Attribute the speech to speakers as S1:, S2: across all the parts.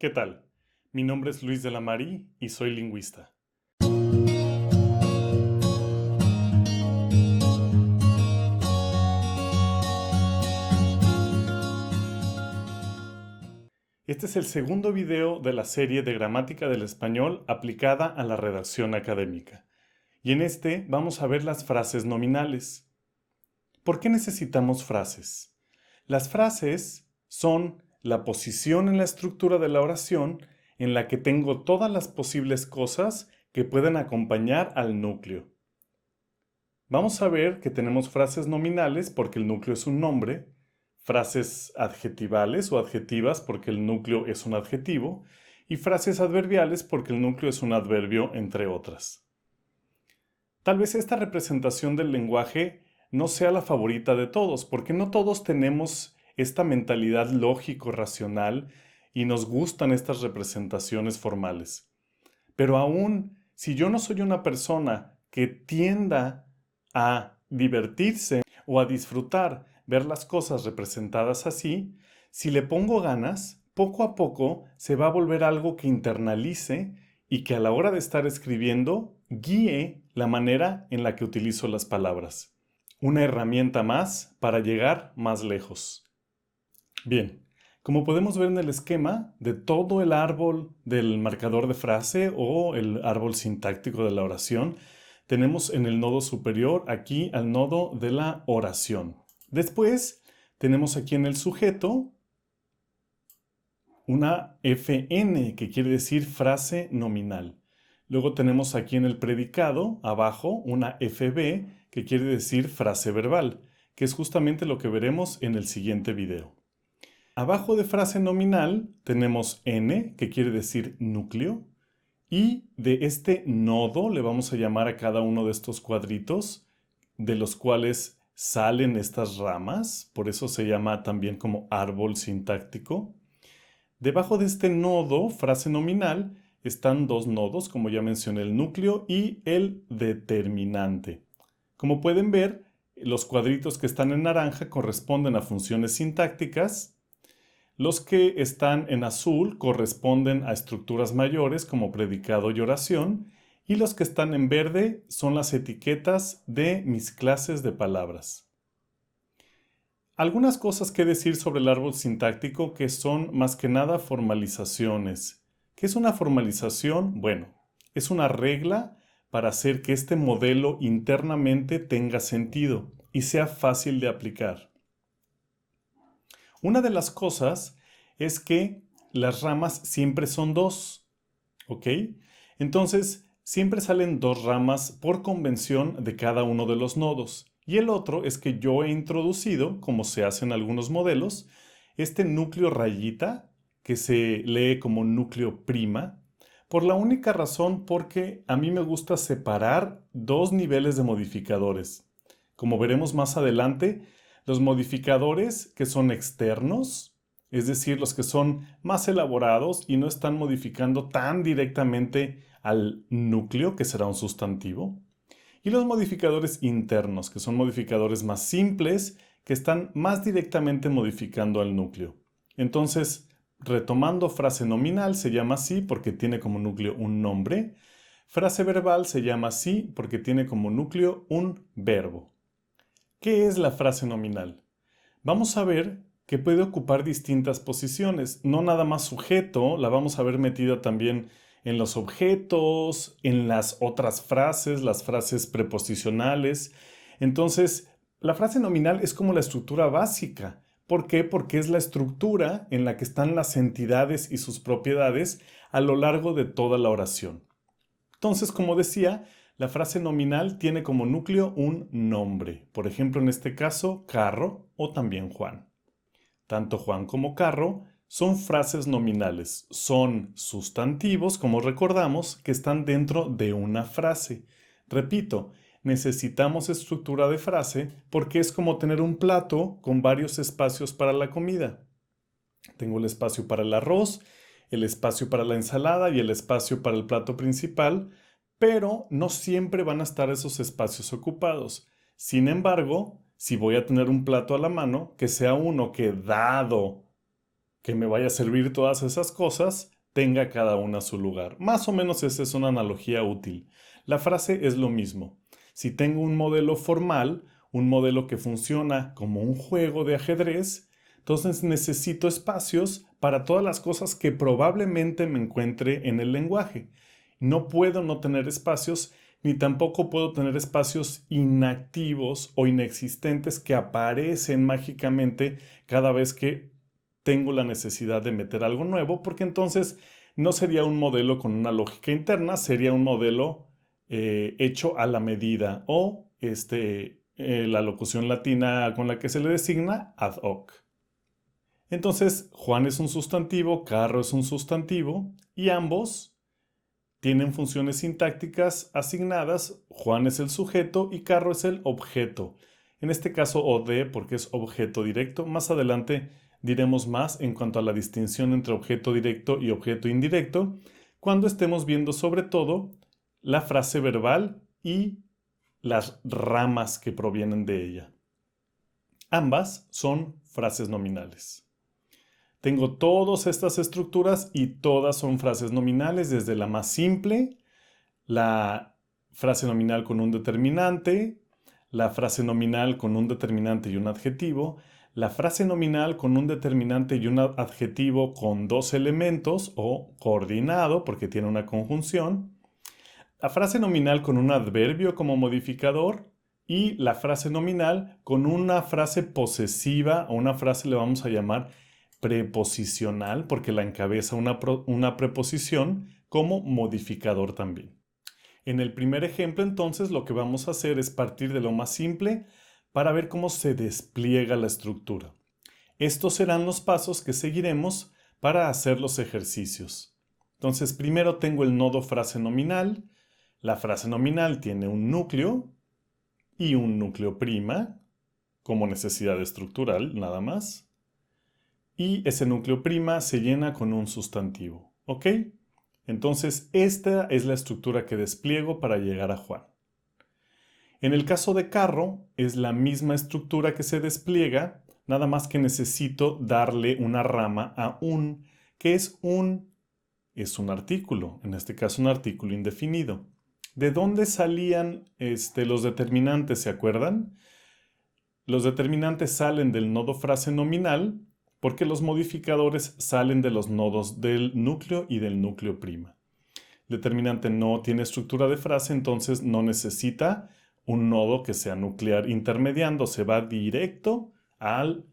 S1: ¿Qué tal? Mi nombre es Luis de la Marí y soy lingüista. Este es el segundo video de la serie de gramática del español aplicada a la redacción académica. Y en este vamos a ver las frases nominales. ¿Por qué necesitamos frases? Las frases son la posición en la estructura de la oración en la que tengo todas las posibles cosas que pueden acompañar al núcleo. Vamos a ver que tenemos frases nominales porque el núcleo es un nombre, frases adjetivales o adjetivas porque el núcleo es un adjetivo, y frases adverbiales porque el núcleo es un adverbio, entre otras. Tal vez esta representación del lenguaje no sea la favorita de todos, porque no todos tenemos esta mentalidad lógico-racional y nos gustan estas representaciones formales. Pero aún si yo no soy una persona que tienda a divertirse o a disfrutar ver las cosas representadas así, si le pongo ganas, poco a poco se va a volver algo que internalice y que a la hora de estar escribiendo guíe la manera en la que utilizo las palabras. Una herramienta más para llegar más lejos. Bien, como podemos ver en el esquema de todo el árbol del marcador de frase o el árbol sintáctico de la oración, tenemos en el nodo superior aquí al nodo de la oración. Después tenemos aquí en el sujeto una FN, que quiere decir frase nominal. Luego tenemos aquí en el predicado, abajo, una FB, que quiere decir frase verbal, que es justamente lo que veremos en el siguiente video. Abajo de frase nominal tenemos N, que quiere decir núcleo, y de este nodo le vamos a llamar a cada uno de estos cuadritos, de los cuales salen estas ramas, por eso se llama también como árbol sintáctico. Debajo de este nodo, frase nominal, están dos nodos, como ya mencioné, el núcleo y el determinante. Como pueden ver, los cuadritos que están en naranja corresponden a funciones sintácticas. Los que están en azul corresponden a estructuras mayores como predicado y oración, y los que están en verde son las etiquetas de mis clases de palabras. Algunas cosas que decir sobre el árbol sintáctico que son más que nada formalizaciones. ¿Qué es una formalización? Bueno, es una regla para hacer que este modelo internamente tenga sentido y sea fácil de aplicar. Una de las cosas es que las ramas siempre son dos, ¿ok? Entonces, siempre salen dos ramas por convención de cada uno de los nodos. Y el otro es que yo he introducido, como se hace en algunos modelos, este núcleo rayita, que se lee como núcleo prima, por la única razón porque a mí me gusta separar dos niveles de modificadores. Como veremos más adelante, los modificadores que son externos, es decir, los que son más elaborados y no están modificando tan directamente al núcleo, que será un sustantivo, y los modificadores internos, que son modificadores más simples, que están más directamente modificando al núcleo. Entonces, retomando, frase nominal se llama así porque tiene como núcleo un nombre. Frase verbal se llama así porque tiene como núcleo un verbo. ¿Qué es la frase nominal? Vamos a ver que puede ocupar distintas posiciones. No nada más sujeto, la vamos a ver metida también en los objetos, en las otras frases, las frases preposicionales. Entonces, la frase nominal es como la estructura básica. ¿Por qué? Porque es la estructura en la que están las entidades y sus propiedades a lo largo de toda la oración. Entonces, como decía, la frase nominal tiene como núcleo un nombre. Por ejemplo, en este caso, carro o también Juan. Tanto Juan como carro son frases nominales. Son sustantivos, como recordamos, que están dentro de una frase. Repito, necesitamos estructura de frase porque es como tener un plato con varios espacios para la comida. Tengo el espacio para el arroz, el espacio para la ensalada y el espacio para el plato principal, pero no siempre van a estar esos espacios ocupados. Sin embargo, si voy a tener un plato a la mano, que sea uno que, dado que me vaya a servir todas esas cosas, tenga cada una su lugar. Más o menos esa es una analogía útil. La frase es lo mismo. Si tengo un modelo formal, un modelo que funciona como un juego de ajedrez, entonces necesito espacios para todas las cosas que probablemente me encuentre en el lenguaje. No puedo no tener espacios, ni tampoco puedo tener espacios inactivos o inexistentes que aparecen mágicamente cada vez que tengo la necesidad de meter algo nuevo, porque entonces no sería un modelo con una lógica interna, sería un modelo hecho a la medida o la locución latina con la que se le designa ad hoc. Entonces, Juan es un sustantivo, carro es un sustantivo y ambos tienen funciones sintácticas asignadas. Juan es el sujeto y carro es el objeto. En este caso OD porque es objeto directo. Más adelante diremos más en cuanto a la distinción entre objeto directo y objeto indirecto cuando estemos viendo sobre todo la frase verbal y las ramas que provienen de ella. Ambas son frases nominales. Tengo todas estas estructuras y todas son frases nominales, desde la más simple, la frase nominal con un determinante, la frase nominal con un determinante y un adjetivo, la frase nominal con un determinante y un adjetivo con dos elementos o coordinado porque tiene una conjunción, la frase nominal con un adverbio como modificador y la frase nominal con una frase posesiva o una frase le vamos a llamar preposicional porque la encabeza una preposición como modificador también. En el primer ejemplo, entonces, lo que vamos a hacer es partir de lo más simple para ver cómo se despliega la estructura. Estos serán los pasos que seguiremos para hacer los ejercicios. Entonces, primero tengo el nodo frase nominal. La frase nominal tiene un núcleo y un núcleo prima como necesidad estructural, nada más. Y ese núcleo prima se llena con un sustantivo, ¿ok? Entonces, esta es la estructura que despliego para llegar a Juan. En el caso de carro, es la misma estructura que se despliega, nada más que necesito darle una rama a un, que es un artículo, en este caso un artículo indefinido. ¿De dónde salían los determinantes, se acuerdan? Los determinantes salen del nodo frase nominal, porque los modificadores salen de los nodos del núcleo y del núcleo prima. El determinante no tiene estructura de frase, entonces no necesita un nodo que sea nuclear intermediando, se va directo al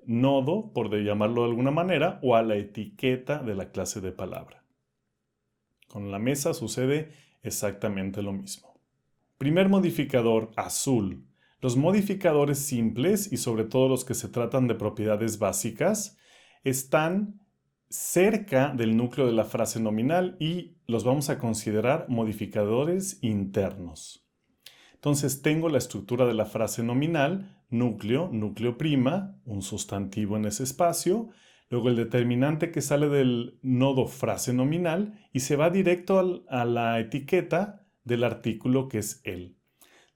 S1: nodo, por llamarlo de alguna manera, o a la etiqueta de la clase de palabra. Con la mesa sucede exactamente lo mismo. Primer modificador, azul. Los modificadores simples, y sobre todo los que se tratan de propiedades básicas, están cerca del núcleo de la frase nominal y los vamos a considerar modificadores internos. Entonces tengo la estructura de la frase nominal, núcleo, núcleo prima, un sustantivo en ese espacio, luego el determinante que sale del nodo frase nominal y se va directo a la etiqueta del artículo que es el.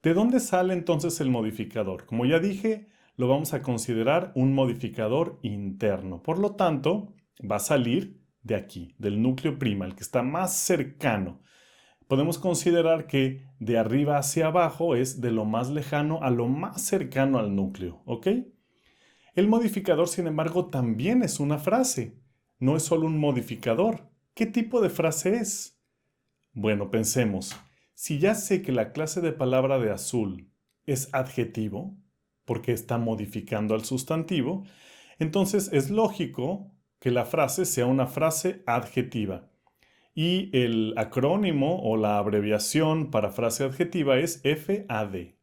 S1: ¿De dónde sale entonces el modificador? Como ya dije, lo vamos a considerar un modificador interno. Por lo tanto, va a salir de aquí, del núcleo prima, el que está más cercano. Podemos considerar que de arriba hacia abajo es de lo más lejano a lo más cercano al núcleo, ¿ok? El modificador, sin embargo, también es una frase. No es solo un modificador. ¿Qué tipo de frase es? Bueno, pensemos. Si ya sé que la clase de palabra de azul es adjetivo, porque está modificando al sustantivo, entonces es lógico que la frase sea una frase adjetiva. Y el acrónimo o la abreviación para frase adjetiva es FAD,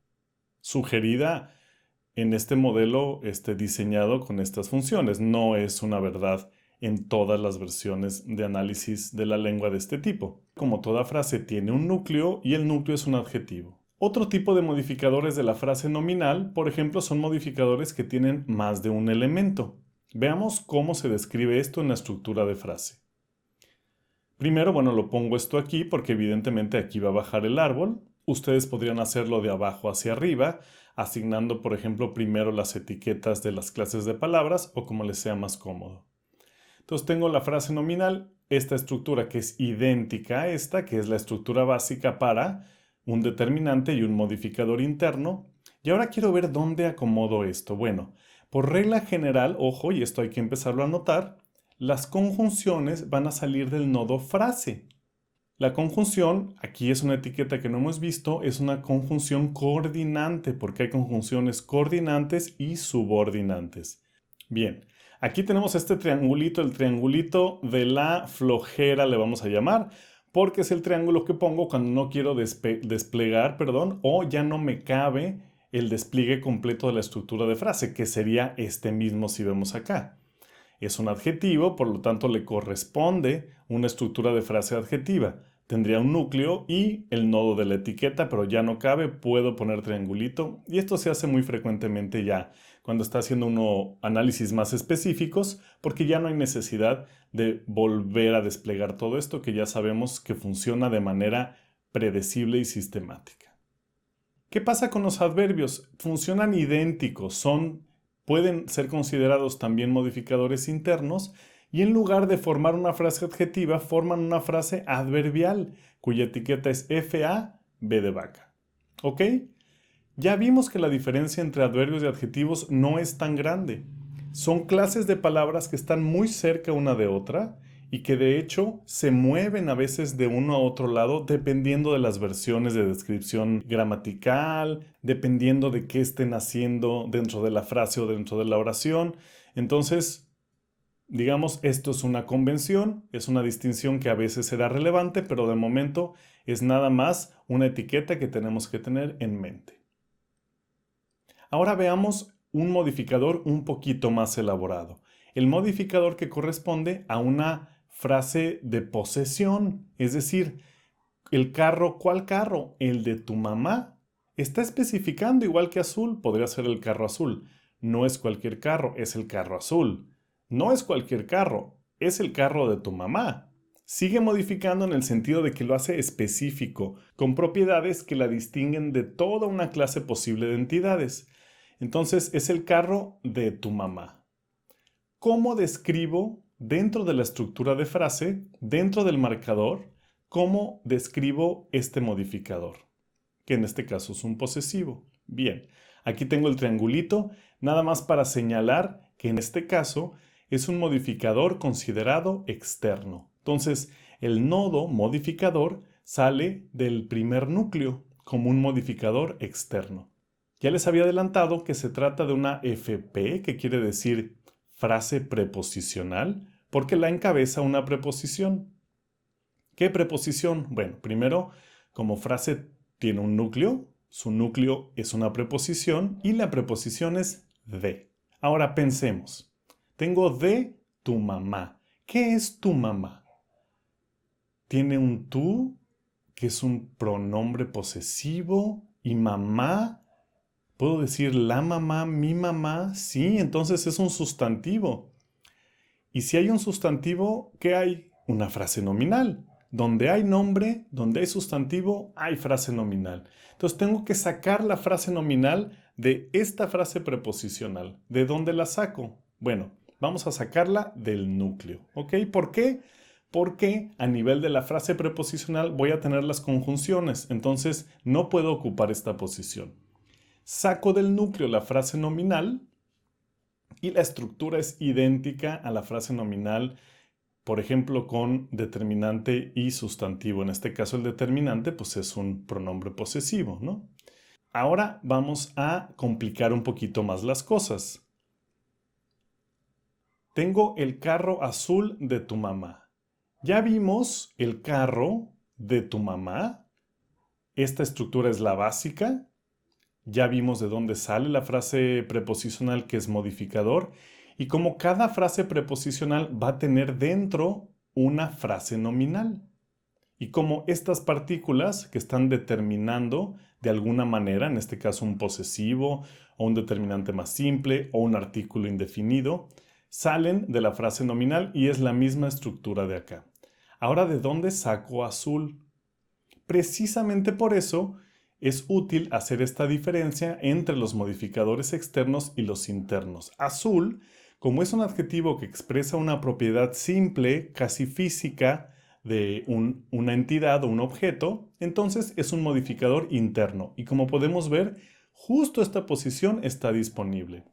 S1: sugerida en este modelo diseñado con estas funciones. No es una verdad en todas las versiones de análisis de la lengua de este tipo. Como toda frase tiene un núcleo y el núcleo es un adjetivo. Otro tipo de modificadores de la frase nominal, por ejemplo, son modificadores que tienen más de un elemento. Veamos cómo se describe esto en la estructura de frase. Primero, lo pongo esto aquí porque evidentemente aquí va a bajar el árbol. Ustedes podrían hacerlo de abajo hacia arriba, asignando, por ejemplo, primero las etiquetas de las clases de palabras o como les sea más cómodo. Entonces tengo la frase nominal, esta estructura que es idéntica a esta, que es la estructura básica para un determinante y un modificador interno. Y ahora quiero ver dónde acomodo esto. Bueno, por regla general, ojo, y esto hay que empezarlo a notar, las conjunciones van a salir del nodo frase. La conjunción, aquí es una etiqueta que no hemos visto, es una conjunción coordinante, porque hay conjunciones coordinantes y subordinantes. Bien, aquí tenemos este triangulito, el triangulito de la flojera le vamos a llamar, porque es el triángulo que pongo cuando no quiero desplegar, o ya no me cabe el despliegue completo de la estructura de frase, que sería este mismo si vemos acá. Es un adjetivo, por lo tanto le corresponde una estructura de frase adjetiva. Tendría un núcleo y el nodo de la etiqueta, pero ya no cabe, puedo poner triangulito. Y esto se hace muy frecuentemente ya cuando está haciendo uno análisis más específicos, porque ya no hay necesidad de volver a desplegar todo esto, que ya sabemos que funciona de manera predecible y sistemática. ¿Qué pasa con los adverbios? Funcionan idénticos, pueden ser considerados también modificadores internos y en lugar de formar una frase adjetiva, forman una frase adverbial, cuya etiqueta es FA, B de vaca. ¿Ok? Ya vimos que la diferencia entre adverbios y adjetivos no es tan grande. Son clases de palabras que están muy cerca una de otra y que de hecho se mueven a veces de uno a otro lado dependiendo de las versiones de descripción gramatical, dependiendo de qué estén haciendo dentro de la frase o dentro de la oración. Entonces, digamos, esto es una convención, es una distinción que a veces será relevante, pero de momento es nada más una etiqueta que tenemos que tener en mente. Ahora veamos un modificador un poquito más elaborado. El modificador que corresponde a una frase de posesión, es decir, el carro, ¿cuál carro? El de tu mamá. Está especificando igual que azul, podría ser el carro azul. No es cualquier carro, es el carro azul. No es cualquier carro, es el carro de tu mamá. Sigue modificando en el sentido de que lo hace específico, con propiedades que la distinguen de toda una clase posible de entidades. Entonces es el carro de tu mamá. ¿Cómo describo dentro de la estructura de frase, dentro del marcador, cómo describo este modificador? Que en este caso es un posesivo. Bien, aquí tengo el triangulito, nada más para señalar que en este caso es un modificador considerado externo. Entonces, el nodo modificador sale del primer núcleo como un modificador externo. Ya les había adelantado que se trata de una FP, que quiere decir frase preposicional, porque la encabeza una preposición. ¿Qué preposición? Bueno, primero, como frase tiene un núcleo, su núcleo es una preposición y la preposición es de. Ahora pensemos. Tengo de tu mamá. ¿Qué es tu mamá? Tiene un tú, que es un pronombre posesivo, y mamá. ¿Puedo decir la mamá, mi mamá? Sí, entonces es un sustantivo. Y si hay un sustantivo, ¿qué hay? Una frase nominal. Donde hay nombre, donde hay sustantivo, hay frase nominal. Entonces tengo que sacar la frase nominal de esta frase preposicional. ¿De dónde la saco? Bueno, vamos a sacarla del núcleo. ¿Ok? ¿Por qué? Porque a nivel de la frase preposicional voy a tener las conjunciones. Entonces no puedo ocupar esta posición. Saco del núcleo la frase nominal y la estructura es idéntica a la frase nominal, por ejemplo, con determinante y sustantivo. En este caso el determinante pues es un pronombre posesivo, ¿no? Ahora vamos a complicar un poquito más las cosas. Tengo el carro azul de tu mamá. Ya vimos el carro de tu mamá. Esta estructura es la básica. Ya vimos de dónde sale la frase preposicional que es modificador y como cada frase preposicional va a tener dentro una frase nominal. Y como estas partículas que están determinando de alguna manera, en este caso un posesivo o un determinante más simple o un artículo indefinido, salen de la frase nominal y es la misma estructura de acá. Ahora, ¿de dónde saco azul? Precisamente por eso es útil hacer esta diferencia entre los modificadores externos y los internos. Azul Como es un adjetivo que expresa una propiedad simple, casi física, de una entidad o un objeto, entonces es un modificador interno. Y como podemos ver, justo esta posición está disponible.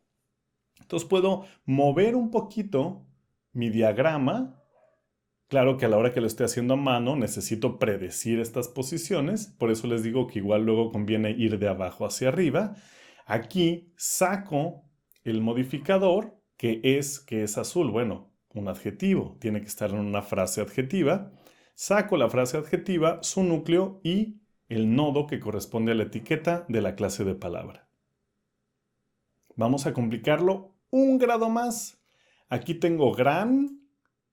S1: Entonces puedo mover un poquito mi diagrama. Claro que a la hora que lo esté haciendo a mano necesito predecir estas posiciones, por eso les digo que igual luego conviene ir de abajo hacia arriba. Aquí saco el modificador que es azul. Bueno, un adjetivo, tiene que estar en una frase adjetiva. Saco la frase adjetiva, su núcleo y el nodo que corresponde a la etiqueta de la clase de palabra. Vamos a complicarlo un grado más. Aquí tengo gran,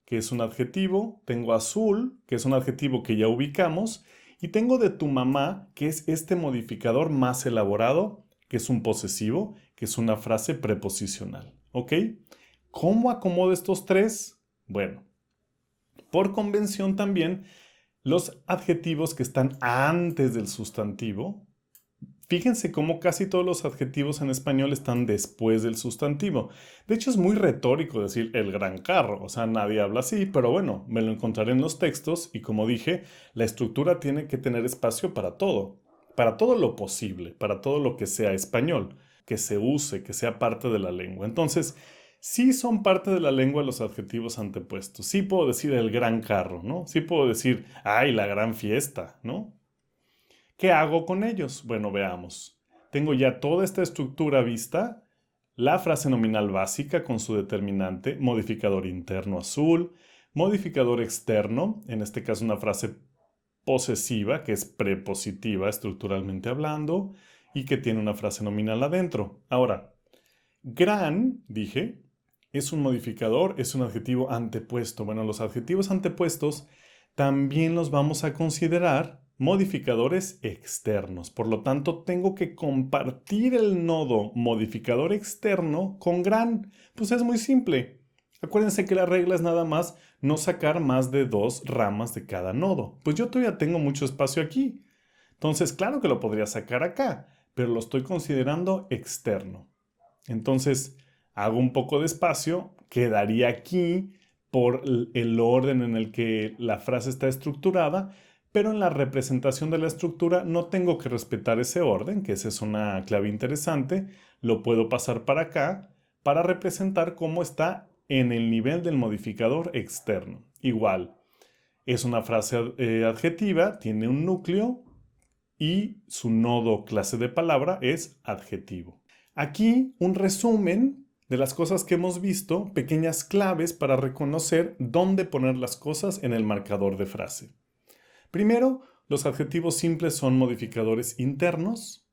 S1: que es un adjetivo, tengo azul, que es un adjetivo que ya ubicamos, y tengo de tu mamá, que es este modificador más elaborado, que es un posesivo, que es una frase preposicional. ¿Ok? ¿Cómo acomodo estos tres? Bueno, por convención también, los adjetivos que están antes del sustantivo. Fíjense cómo casi todos los adjetivos en español están después del sustantivo. De hecho, es muy retórico decir el gran carro, o sea, nadie habla así, pero bueno, me lo encontraré en los textos y como dije, la estructura tiene que tener espacio para todo lo posible, para todo lo que sea español, que se use, que sea parte de la lengua. Entonces, sí son parte de la lengua los adjetivos antepuestos. Sí puedo decir el gran carro, ¿no? Sí puedo decir, ay, la gran fiesta, ¿no? ¿Qué hago con ellos? Bueno, veamos. Tengo ya toda esta estructura vista, la frase nominal básica con su determinante, modificador interno azul, modificador externo, en este caso una frase posesiva, que es prepositiva estructuralmente hablando, y que tiene una frase nominal adentro. Ahora, gran, dije, es un modificador, es un adjetivo antepuesto. Bueno, los adjetivos antepuestos también los vamos a considerar modificadores externos. Por lo tanto, tengo que compartir el nodo modificador externo con gran. Pues es muy simple. Acuérdense que la regla es nada más no sacar más de 2 ramas de cada nodo. Pues yo todavía tengo mucho espacio aquí. Entonces, claro que lo podría sacar acá, pero lo estoy considerando externo. Entonces, hago un poco de espacio, quedaría aquí por el orden en el que la frase está estructurada, pero en la representación de la estructura no tengo que respetar ese orden, que esa es una clave interesante, lo puedo pasar para acá para representar cómo está en el nivel del modificador externo. Igual, es una frase adjetiva, tiene un núcleo y su nodo clase de palabra es adjetivo. Aquí un resumen de las cosas que hemos visto, pequeñas claves para reconocer dónde poner las cosas en el marcador de frase. Primero, los adjetivos simples son modificadores internos.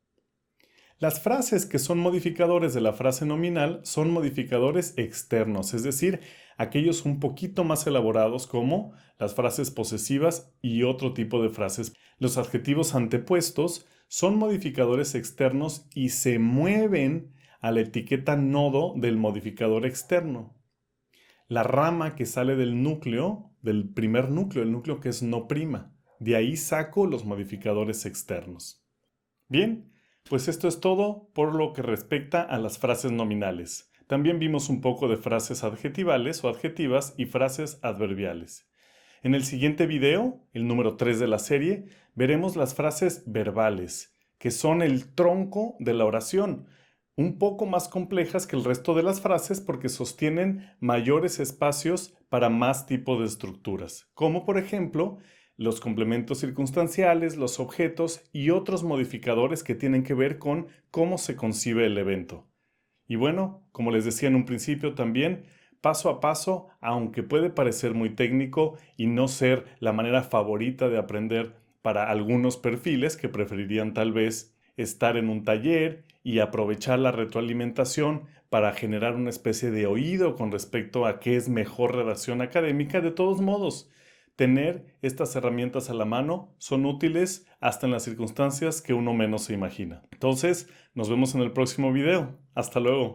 S1: Las frases que son modificadores de la frase nominal son modificadores externos, es decir, aquellos un poquito más elaborados como las frases posesivas y otro tipo de frases. Los adjetivos antepuestos son modificadores externos y se mueven a la etiqueta nodo del modificador externo. La rama que sale del núcleo, del primer núcleo, el núcleo que es no prima. De ahí saco los modificadores externos. Bien, pues esto es todo por lo que respecta a las frases nominales. También vimos un poco de frases adjetivales o adjetivas y frases adverbiales. En el siguiente video, el número 3 de la serie, veremos las frases verbales, que son el tronco de la oración, un poco más complejas que el resto de las frases porque sostienen mayores espacios para más tipos de estructuras, como por ejemplo los complementos circunstanciales, los objetos y otros modificadores que tienen que ver con cómo se concibe el evento. Y bueno, como les decía en un principio también, paso a paso, aunque puede parecer muy técnico y no ser la manera favorita de aprender para algunos perfiles que preferirían tal vez estar en un taller y aprovechar la retroalimentación para generar una especie de oído con respecto a qué es mejor redacción académica, de todos modos, tener estas herramientas a la mano son útiles hasta en las circunstancias que uno menos se imagina. Entonces, nos vemos en el próximo video. Hasta luego.